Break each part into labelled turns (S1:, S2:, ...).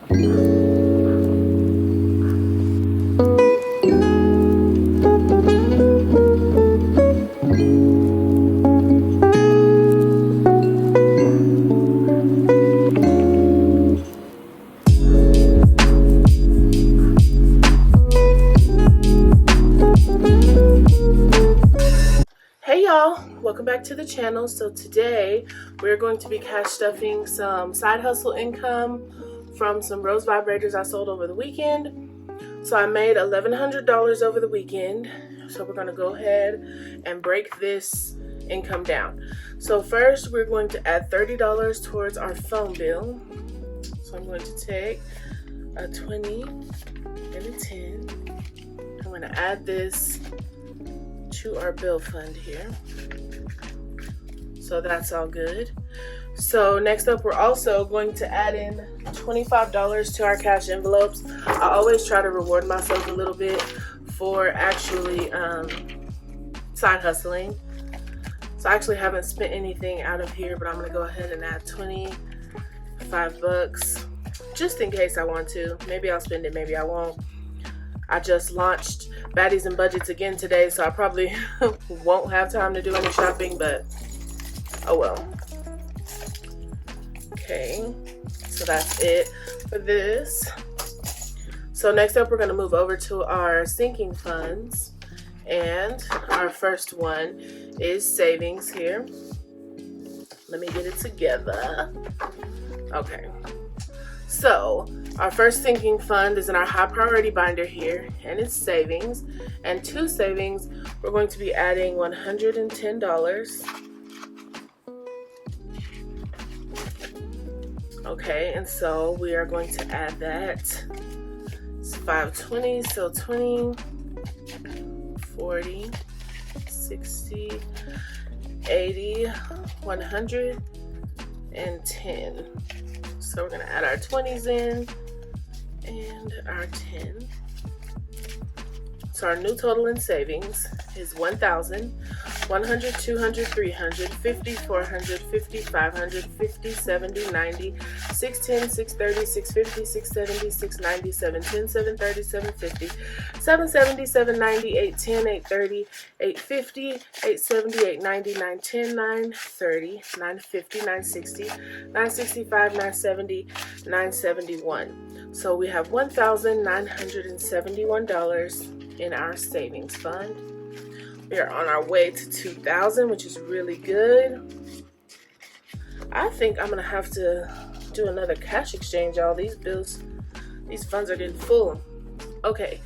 S1: Hey y'all, welcome back to the channel. So today we're going to be cash stuffing some side hustle income from some rose vibrators I sold over the weekend. So I made $1,100 over the weekend. So we're going to go ahead and break this income down. So first we're going to add $30 towards our phone bill. So I'm going to take a 20 and a 10. I'm going to add this to our bill fund here. So that's all good. So next up, we're also going to add in $25 to our cash envelopes. I always try to reward myself a little bit for actually side hustling. So I actually haven't spent anything out of here, but I'm gonna go ahead and add $25 just in case I want to. Maybe I'll spend it, maybe I won't. I just launched Baddies and Budgets again today, so I probably won't have time to do any shopping, but oh well. Okay, so that's it for this. So next up, we're going to move over to our sinking funds, and our first one is savings here. Let me get it together. Okay. So our first sinking fund is in our high priority binder here, and it's savings. And to savings, we're going to be adding $110. Okay, and so we are going to add that. It's 520, so 20, 40, 60, 80, 110. So we're going to add our 20s in and our 10. So our new total in savings is 1,000, 100, 200, 300, 50, 400, 50, 500, 50, 70, 90, 610, 630, 650, 670, 690, 710, 730, 750, 770, 790, 810, 830, 850, 870, 890, 910, 930, 950, 960, 965, 970, 971. So we have $1,971 in our savings fund. We are on our way to 2,000, which is really good. I think I'm gonna have to do another cash exchange, y'all. These funds are getting full. Okay,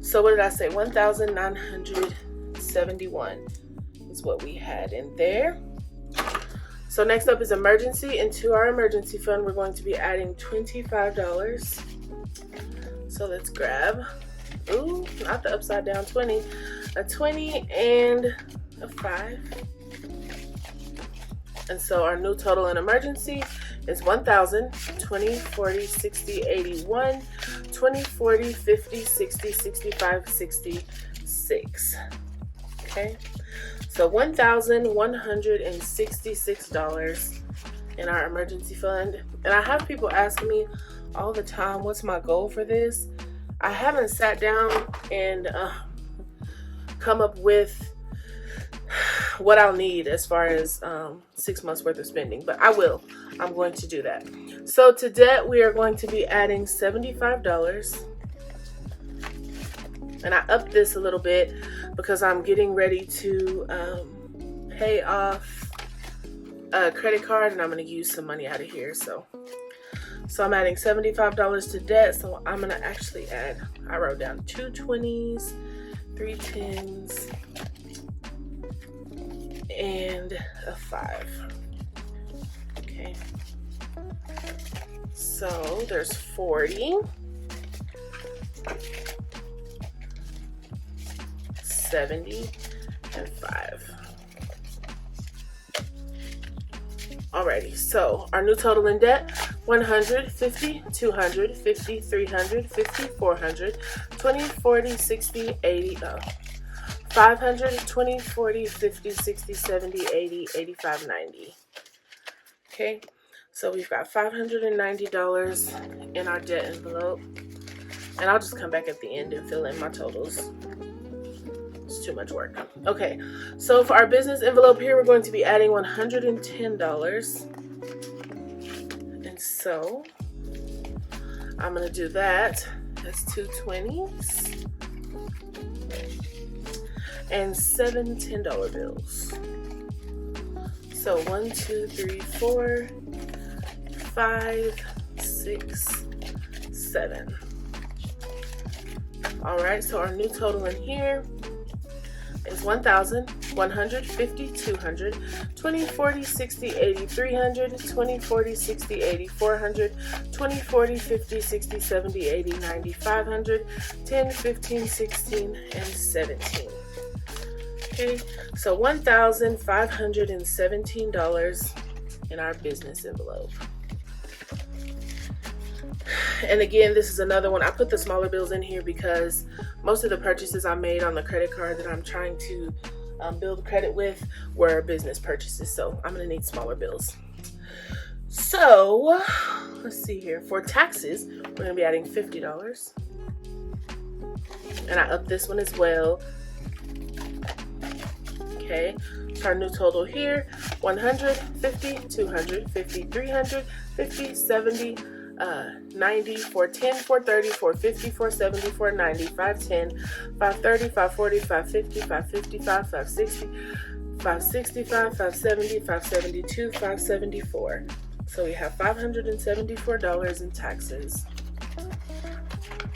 S1: so what did I say? 1,971 is what we had in there. So next up is emergency. Into our emergency fund, we're going to be adding $25. So let's grab, ooh, not the upside down 20, a 20 and a 5. And so our new total in emergency is 1,000, 20, 40, 60, 81, 20, 40, 50, 60, 65, 66. Okay, so $1,166 in our emergency fund. And I have people ask me all the time, what's my goal for this? I haven't sat down and come up with what I'll need as far as 6 months worth of spending, but I will. I'm going to do that. So to debt, we are going to be adding $75. And I upped this a little bit because I'm getting ready to pay off a credit card, and I'm going to use some money out of here. So I'm adding $75 to debt. So I'm going to actually add, I wrote down 2 20s, 3 10s, and a 5. Okay. So there's 40, 70, and 5. Alrighty, so our new total in debt, 100, 50, 200, 50, 300, 50, 400, 20, 40, 60, 80, 500, 20, 40, 50, 60, 70, 80, 85, 90. Okay, So we've got $590 in our debt envelope. And I'll just come back at the end and fill in my totals. It's too much work. Okay, so for our business envelope here, we're going to be adding $110. And so I'm going to do that. That's 2 20s and 7 $10 bills. So 1, 2, 3, 4, 5, 6, 7. All right, so our new total in here is 1,000, 150, 200, 20, 40, 60, 80, 300, 20, 40, 60, 80, 400, 20, 40, 50, 60, 70, 80, 90, 500, 10, 15, 16, and 17. Okay, so $1,517 in our business envelope. And again, this is another one. I put the smaller bills in here because most of the purchases I made on the credit card that I'm trying to build credit with were business purchases. So I'm going to need smaller bills. So let's see here. For taxes, we're going to be adding $50. And I upped this one as well. Okay, so our new total here, 100, 50, 200, 50, 300, 50, 70, 90, 410, 430, 450, 470, 490, 510, 530, 540, 550, 555, 560, 565, 570, 572, 574. So we have $574 in taxes.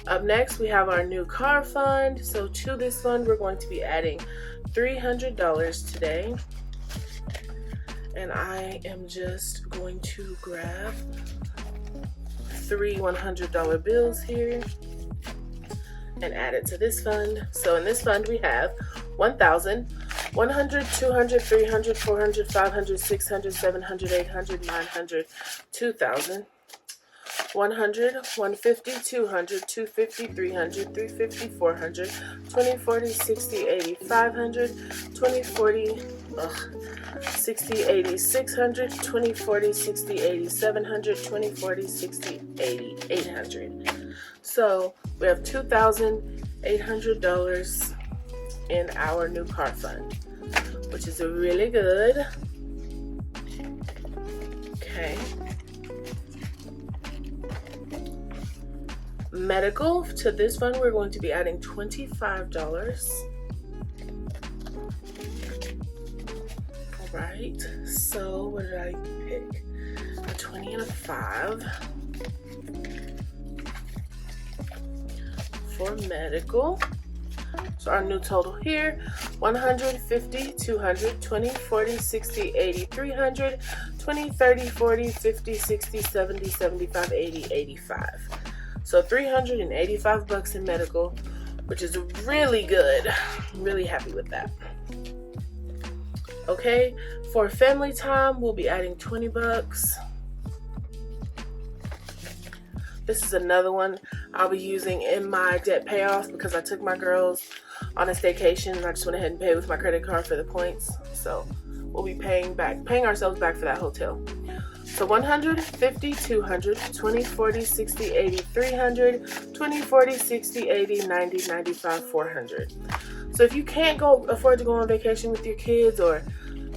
S1: Up next, we have our new car fund. So to this fund, we're going to be adding $300 today. And I am just going to grab 3 $100 bills here and add it to this fund. So in this fund, we have 1,000, 100, 200, 300, 400, 500, 600, 700, 800, 900, 2,000. 100, 150, 200, 250, 300, 350, 400, 20, 40, 60, 80, 500, 20, 40, 60, 80, 600, 20, 40, 60, 80, 700, 20, 40, 60, 80, 800. So we have $2,800 in our new car fund, which is really good. Okay. Medical, to this fund, we're going to be adding $25. All right, so what did I pick? A 20 and a 5 for medical. So our new total here, 150, 200, 20, 40, 60, 80, 300, 20, 30, 40, 50, 60, 70, 75, 80, 85. So $385 in medical, which is really good. I'm really happy with that. Okay, for family time, we'll be adding $20. This is another one I'll be using in my debt payoff because I took my girls on a staycation and I just went ahead and paid with my credit card for the points. So we'll be paying ourselves back for that hotel. So 100, 50, 200, 20, 40, 60, 80, 300, 20, 40, 60, 80, 90, 95, 400. So if you can't afford to go on vacation with your kids, or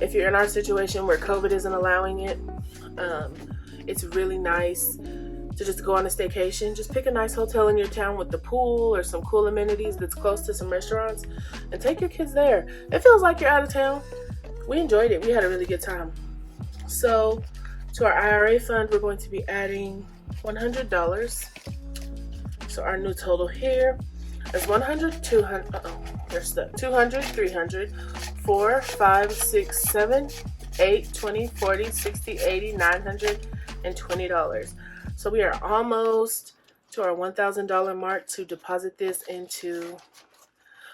S1: if you're in our situation where COVID isn't allowing it, it's really nice to just go on a staycation. Just pick a nice hotel in your town with the pool or some cool amenities that's close to some restaurants and take your kids there. It feels like you're out of town. We enjoyed it. We had a really good time. So to our IRA fund, we're going to be adding $100. So our new total here is 100, 200, they're stuck. 200, 300, 4, 5, 6, 7, 8, 20, 40, 60, 80, 900, and $20. So we are almost to our $1,000 mark to deposit this into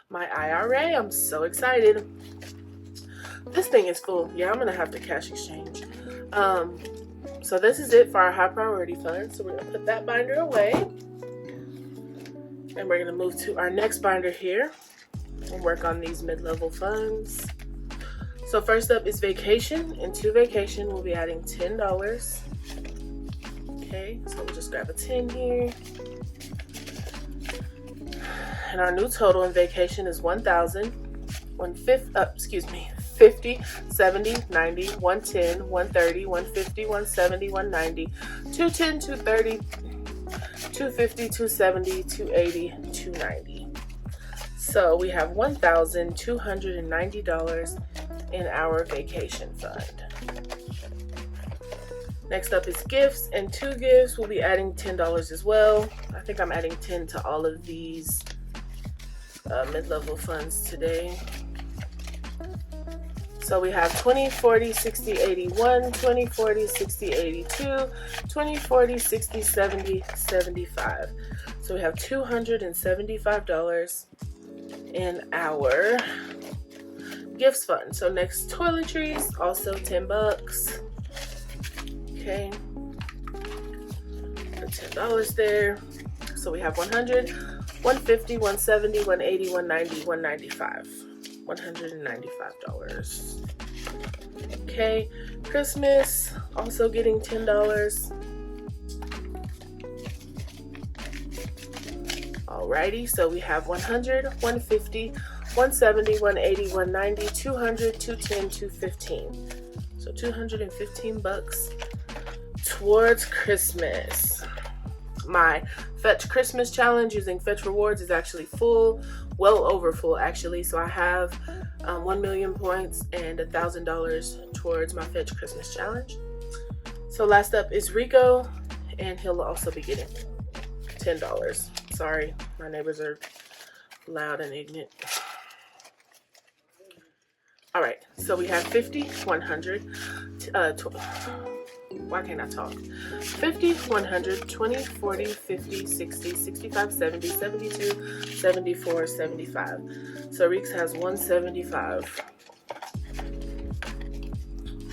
S1: my IRA. I'm so excited. This thing is full. Yeah, I'm going to have to cash exchange. So this is it for our high priority fund. So we're going to put that binder away. And we're going to move to our next binder here and work on these mid-level funds. So first up is vacation, and to vacation we'll be adding $10. Okay, so we'll just grab a 10 here. And our new total in vacation is 1,000, 50, 70, 90, 110, 130, 150, 170, 190, 210, 230, 250, 270, 280, 290. So we have $1,290 in our vacation fund. Next up is gifts, and to gifts we'll be adding $10 as well. I think I'm adding 10 to all of these mid-level funds today. So we have 20, 40, 60, 81, 20, 40, 60, 82, 20, 40, 60, 70, 75. So we have $275 in our gifts fund. So next, toiletries, also $10. Okay, put $10 there. So we have 100, 150, 170, 180, 190, 195. $195. Okay, Christmas, also getting $10. Alrighty, so we have 100, 150, 170, 180, 190, 200, 210, 215. So $215 towards Christmas. My Fetch Christmas challenge using Fetch Rewards is actually full, well over full actually. So I have 1 million points and $1,000 towards my Fetch Christmas challenge. So last up is Rico, and he'll also be getting $10. Sorry, my neighbors are loud and ignorant. All right, so we have 50, 100, why can't I talk? 50, 100, 20, 40, 50, 60, 65, 70, 72, 74, 75. So Reeks has 175.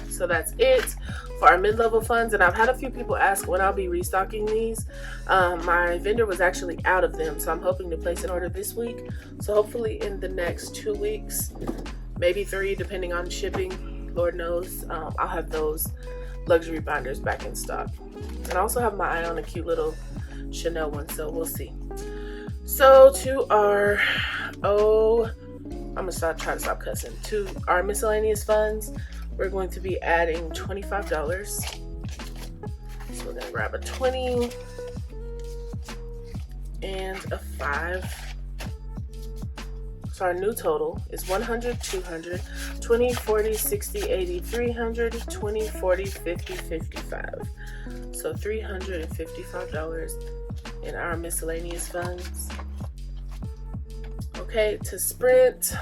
S1: So that's it for our mid-level funds. And I've had a few people ask when I'll be restocking these. My vendor was actually out of them, so I'm hoping to place an order this week. So hopefully in the next 2 weeks, maybe 3, depending on shipping, Lord knows, I'll have those luxury binders back in stock. And I also have my eye on a cute little Chanel one, so we'll see. So to our, I'm gonna try to stop cussing. To our miscellaneous funds, we're going to be adding $25. So we're gonna grab a 20 and a 5. So our new total is 100, 200, 20, 40, 60, 80, 300, 20, 40, 50, 55. So $355 in our miscellaneous funds. Okay, to Sprint,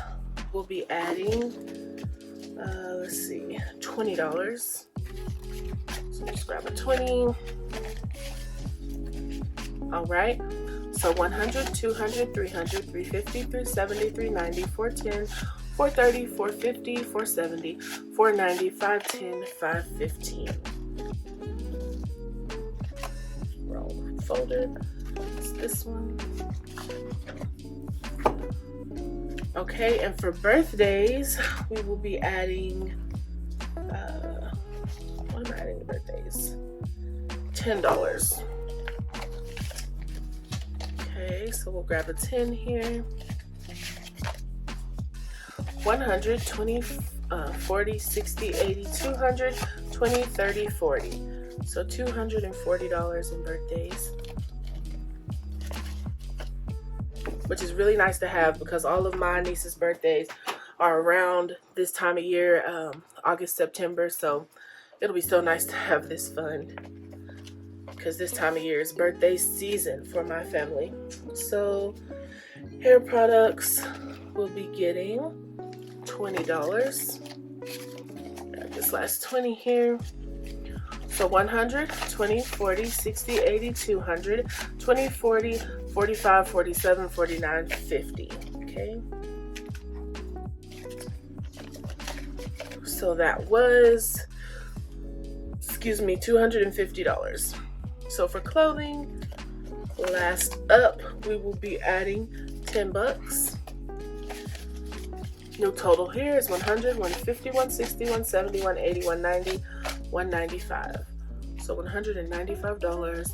S1: we'll be adding, let's see, $20. So just grab a 20. All right. So 100, 200, 300, 350, 370, 390, 410, 430, 450, 470, 490, 510, 515. Wrong folder. It's this one. Okay, and for birthdays, we will be adding, what am I adding to birthdays? $10. Okay, so we'll grab a 10 here. 100, 20, 40, 60, 80, 200, 20, 30, 40. So $240 in birthdays. Which is really nice to have because all of my niece's birthdays are around this time of year, August, September. So it'll be so nice to have this fund, because this time of year is birthday season for my family. So hair products will be getting $20. Got this last 20 here. So 100, 20, 40, 60, 80, 200, 20, 40, 45, 47, 49, 50. Okay. So that was, $250. So for clothing, last up, we will be adding $10. New total here is 100, 150, 160, 170, 180, 190, 195. So $195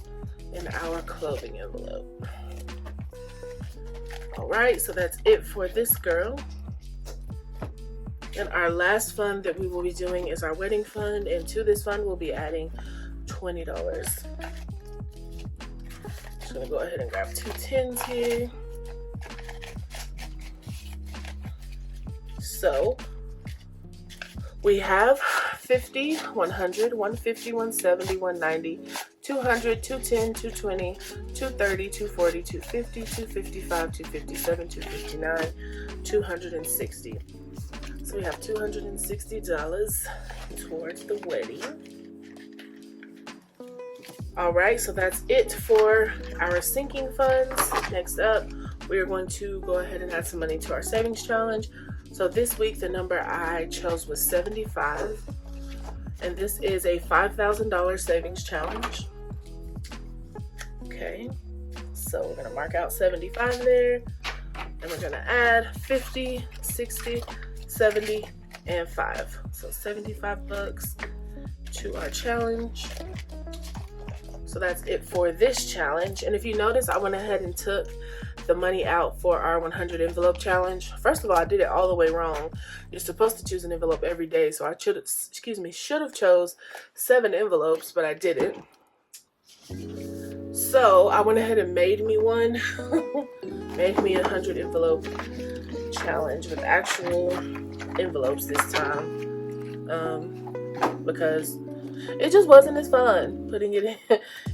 S1: in our clothing envelope. All right, so that's it for this girl. And our last fund that we will be doing is our wedding fund, and to this fund we'll be adding $20. Just gonna go ahead and grab 2 10s here. So we have 50, 100, 150, 170, 190, 200, 210, 220, 230, 240, 250, 255, 257, 259, 260. So we have $260 towards the wedding. All right, so that's it for our sinking funds. Next up, we are going to go ahead and add some money to our savings challenge. So this week, the number I chose was 75. And this is a $5,000 savings challenge. Okay, so we're gonna mark out 75 there. And we're gonna add 50, 60, 70, and 5. So 75 bucks to our challenge. So that's it for this challenge. And if you notice, I went ahead and took the money out for our 100 envelope challenge. First of all, I did it all the way wrong. You're supposed to choose an envelope every day. So I should have chose 7 envelopes, but I didn't. So I went ahead and made me one. Made me a 100 envelope challenge with actual envelopes this time. Because it just wasn't as fun putting it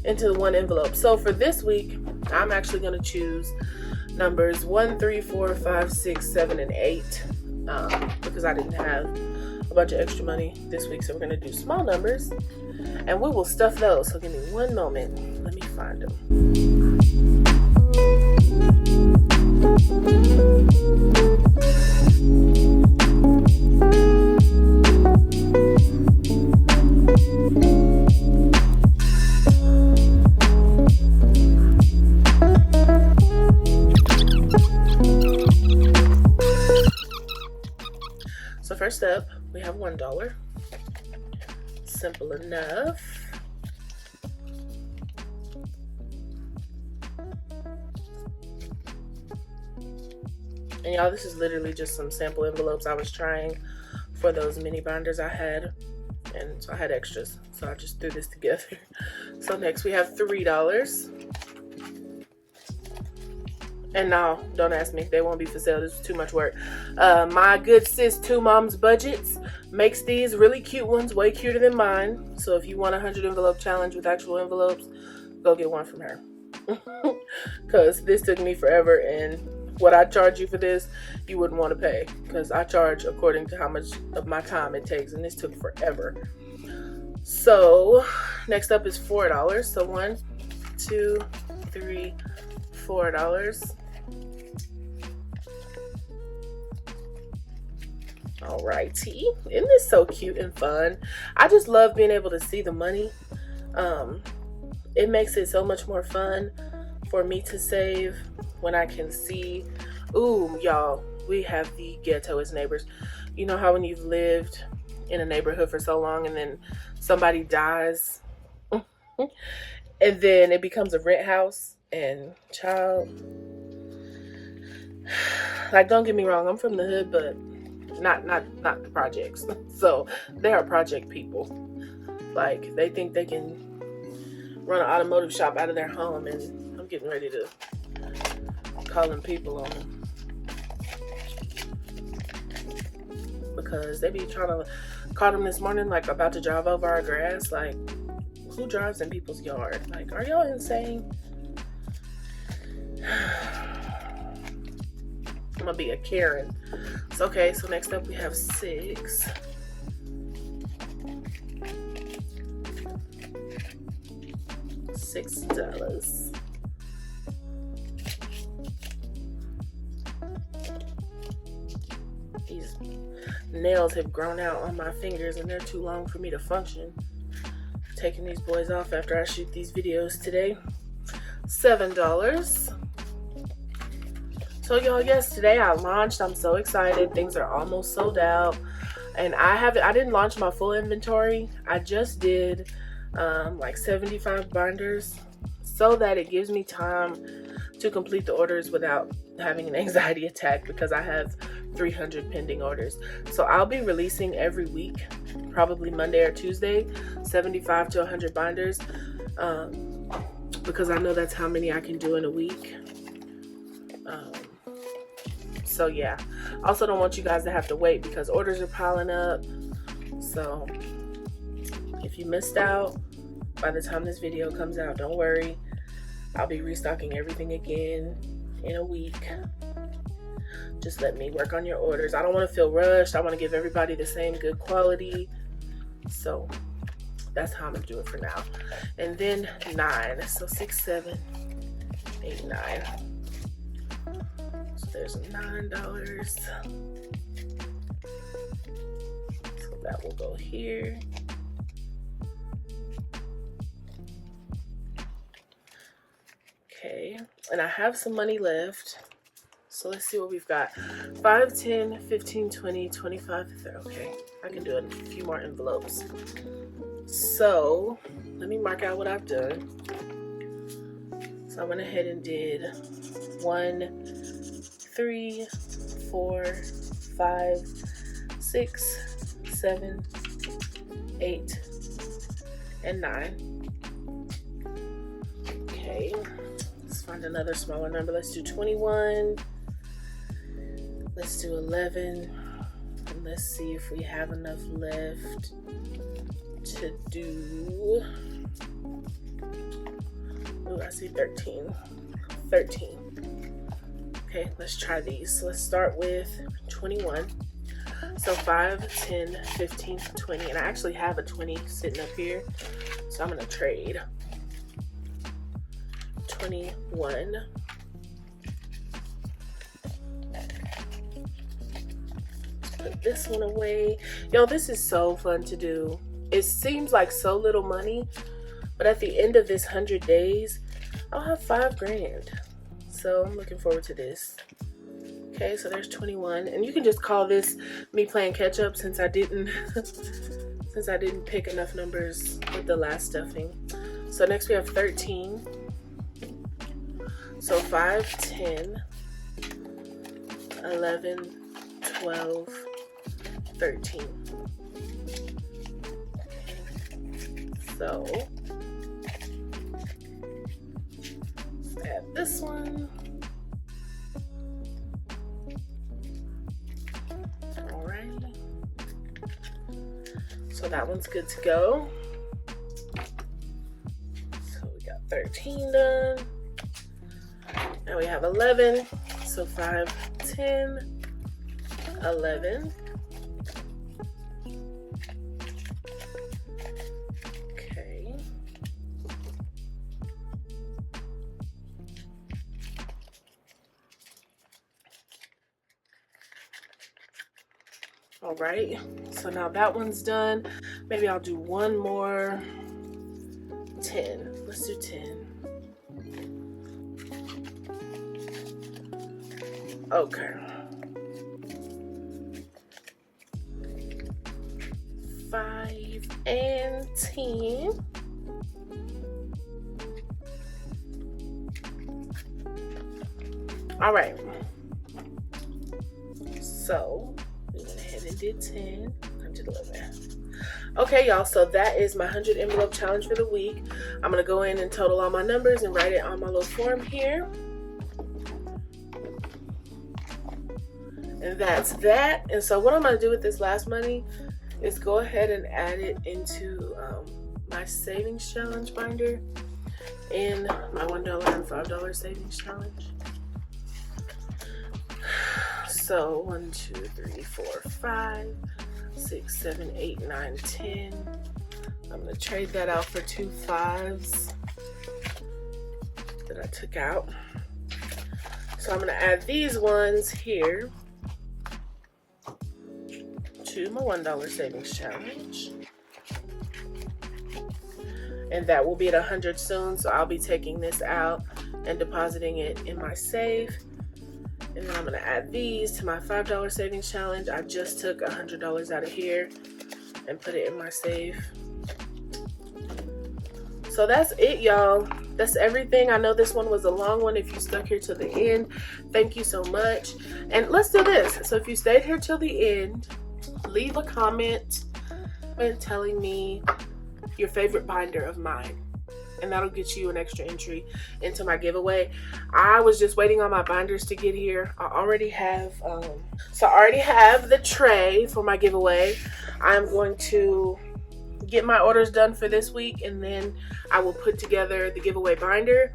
S1: into one envelope. So for this week, I'm actually going to choose numbers 1, 3, 4, 5, 6, 7, and 8 because I didn't have a bunch of extra money this week. So we're going to do small numbers and we will stuff those. So give me one moment. Let me find them. So first up, we have $1. Simple enough. And y'all, this is literally just some sample envelopes I was trying for those mini binders I had. And so I had extras, so I just threw this together. So next we have $3. And no, don't ask me. They won't be for sale. This is too much work. My good sis, OhmyfroBudgets, makes these really cute ones, way cuter than mine. So if you want a 100 envelope challenge with actual envelopes, go get one from her. Because this took me forever, and what I charge you for this, you wouldn't want to pay. Because I charge according to how much of my time it takes, and this took forever. So next up is $4. So 1, 2, 3, $4. Alrighty, isn't this so cute and fun? I just love being able to see the money. It makes it so much more fun for me to save when I can see. Ooh, y'all, we have the ghettoest neighbors. You know how when you've lived in a neighborhood for so long and then somebody dies and then it becomes a rent house, and child, like, don't get me wrong, I'm from the hood, but not the projects. So they are project people. Like, they think they can run an automotive shop out of their home, and I'm getting ready to call them people on them, because they be trying to call them this morning, like about to drive over our grass. Like, who drives in people's yard? Like, are y'all insane? I'm gonna be a Karen. So, okay, so next up we have 6. $6. These nails have grown out on my fingers and they're too long for me to function. Taking these boys off after I shoot these videos today. $7. So y'all, yes, today I launched. I'm so excited. Things are almost sold out. And I didn't launch my full inventory. I just did like 75 binders so that it gives me time to complete the orders without having an anxiety attack, because I have 300 pending orders. So I'll be releasing every week, probably Monday or Tuesday, 75 to 100 binders, because I know that's how many I can do in a week. So yeah, also don't want you guys to have to wait because orders are piling up. So if you missed out, by the time this video comes out, don't worry. I'll be restocking everything again in a week. Just let me work on your orders. I don't want to feel rushed. I want to give everybody the same good quality. So that's how I'm going to do it for now. And then 9. So 6, 7, 8, 9. So there's $9. So that will go here. Okay, and I have some money left. So let's see what we've got. 5, 10, 15, 20, 25, 30. Okay, I can do a few more envelopes. So let me mark out what I've done. So I went ahead and did 1, 3, 4, 5, 6, 7, 8, and 9. Okay, let's find another smaller number. Let's do 21. Let's do 11. And let's see if we have enough left to do. Oh, I see 13. 13. Okay, let's try these. So let's start with 21. So 5, 10, 15, 20. And I actually have a 20 sitting up here. So I'm going to trade 21. Put this one away. Yo, this is so fun to do. It seems like so little money, but at the end of this 100 days, I'll have 5 grand. So I'm looking forward to this. Okay, so there's 21, and you can just call this me playing catch up since I didn't pick enough numbers with the last stuffing. So next we have 13. So 5, 10, 11, 12, 13. So let's add this one. Alright. So that one's good to go. So we got 13 done. Now we have 11. So 5, 10, 11. Okay. All right. So now that one's done. Maybe I'll do one more. 10. Let's do 10. Okay. 5 and 10. All right. So we went ahead and did 10. I did 11. Okay, y'all. So that is my 100 envelope challenge for the week. I'm gonna go in and total all my numbers and write it on my little form here. And that's that. And so what I'm going to do with this last money is go ahead and add it into my savings challenge binder in my $1 and $5 savings challenge. So 1, 2, 3, 4, 5, 6, 7, 8, 9, 10. I'm going to trade that out for 2 5s that I took out. So I'm going to add these ones here to my $1 savings challenge, and that will be at 100 soon. So I'll be taking this out and depositing it in my safe, And then I'm gonna add these to my $5 savings challenge. I just took $100 out of here and put it in my save. So that's it, y'all. That's everything. I know this one was a long one. If you stuck here till the end, thank you so much. And let's do this. So if you stayed here till the end, leave a comment and telling me your favorite binder of mine, and that'll get you an extra entry into my giveaway. I was just waiting on my binders to get here. I already have the tray for my giveaway. I'm going to get my orders done for this week, and then I will put together the giveaway binder.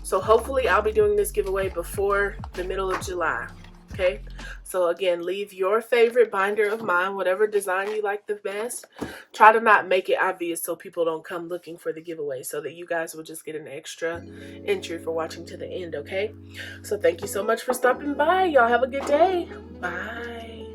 S1: So hopefully I'll be doing this giveaway before the middle of July. Okay, so again, leave your favorite binder of mine, whatever design you like the best. Try to not make it obvious so people don't come looking for the giveaway, so that you guys will just get an extra entry for watching to the end. Okay, so thank you so much for stopping by. Y'all have a good day. Bye.